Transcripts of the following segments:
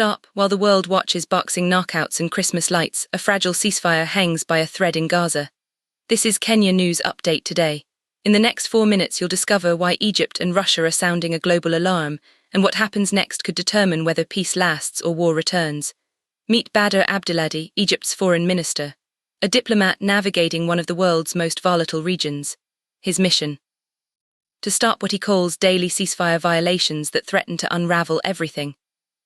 stop, while the world watches boxing knockouts and Christmas lights, a fragile ceasefire hangs by a thread in Gaza. This is Kenya News Update today. In the next 4 minutes you'll discover why Egypt and Russia are sounding a global alarm, and what happens next could determine whether peace lasts or war returns. Meet Badr Abdelatty, Egypt's foreign minister, a diplomat navigating one of the world's most volatile regions. His mission: to stop what he calls daily ceasefire violations that threaten to unravel everything.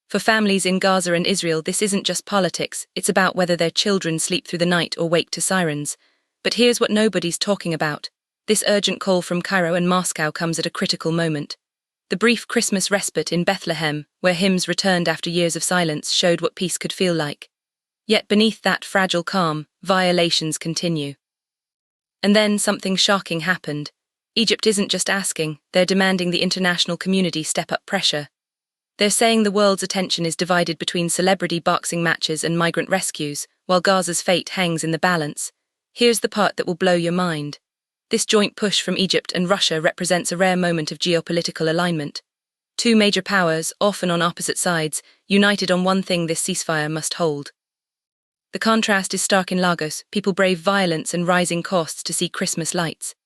For families in Gaza and Israel, this isn't just politics, it's about whether their children sleep through the night or wake to sirens. But here's what nobody's talking about. This urgent call from Cairo and Moscow comes at a critical moment. The brief Christmas respite in Bethlehem, where hymns returned after years of silence, showed what peace could feel like. Yet beneath that fragile calm, violations continue. And then something shocking happened. Egypt isn't just asking, they're demanding the international community step up pressure. They're saying the world's attention is divided between celebrity boxing matches and migrant rescues, while Gaza's fate hangs in the balance. Here's the part that will blow your mind. This joint push from Egypt and Russia represents a rare moment of geopolitical alignment. Two major powers, often on opposite sides, united on one thing: this ceasefire must hold. The contrast is stark in Lagos. People brave violence and rising costs to see Christmas lights.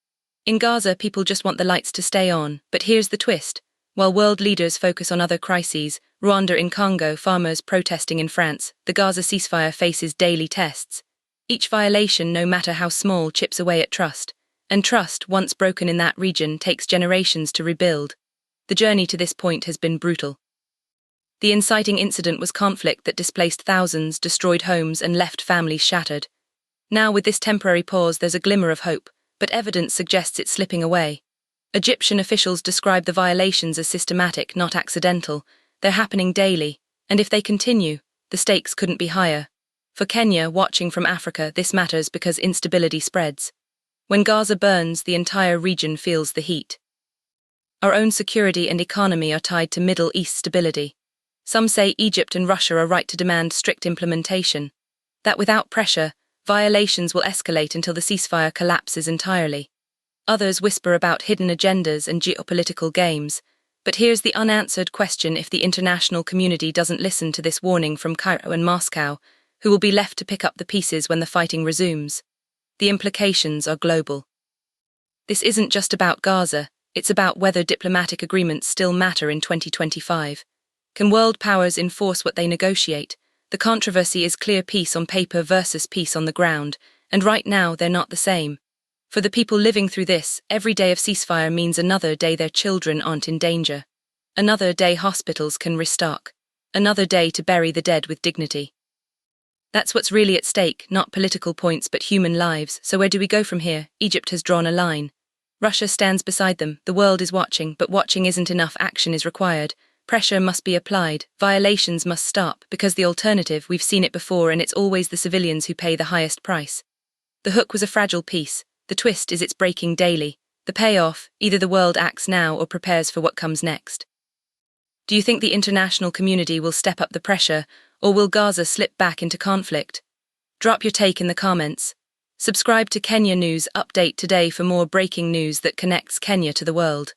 In Gaza, people just want the lights to stay on, but here's the twist. While world leaders focus on other crises, Rwanda in Congo, farmers protesting in France, the Gaza ceasefire faces daily tests. Each violation, no matter how small, chips away at trust. And trust, once broken in that region, takes generations to rebuild. The journey to this point has been brutal. The inciting incident was conflict that displaced thousands, destroyed homes, and left families shattered. Now, with this temporary pause, there's a glimmer of hope, but evidence suggests it's slipping away. Egyptian officials describe the violations as systematic, not accidental. They're happening daily, and if they continue, the stakes couldn't be higher. For Kenya, watching from Africa, this matters because instability spreads. When Gaza burns, the entire region feels the heat. Our own security and economy are tied to Middle East stability. Some say Egypt and Russia are right to demand strict implementation. That without pressure, violations will escalate until the ceasefire collapses entirely. Others whisper about hidden agendas and geopolitical games. But here's the unanswered question: if the international community doesn't listen to this warning from Cairo and Moscow, who will be left to pick up the pieces when the fighting resumes? The implications are global. This isn't just about Gaza, it's about whether diplomatic agreements still matter in 2025. Can world powers enforce what they negotiate? The controversy is clear: peace on paper versus peace on the ground, and right now they're not the same. For the people living through this, every day of ceasefire means another day their children aren't in danger. Another day hospitals can restock. Another day to bury the dead with dignity. That's what's really at stake, not political points but human lives. So where do we go from here? Egypt has drawn a line. Russia stands beside them. The world is watching, but watching isn't enough. Action is required. Pressure must be applied. Violations must stop, because the alternative, we've seen it before, and it's always the civilians who pay the highest price. The hook was a fragile piece. The twist is it's breaking daily. The payoff, either the world acts now or prepares for what comes next. Do you think the international community will step up the pressure, or will Gaza slip back into conflict? Drop your take in the comments. Subscribe to Kenya News Update today for more breaking news that connects Kenya to the world.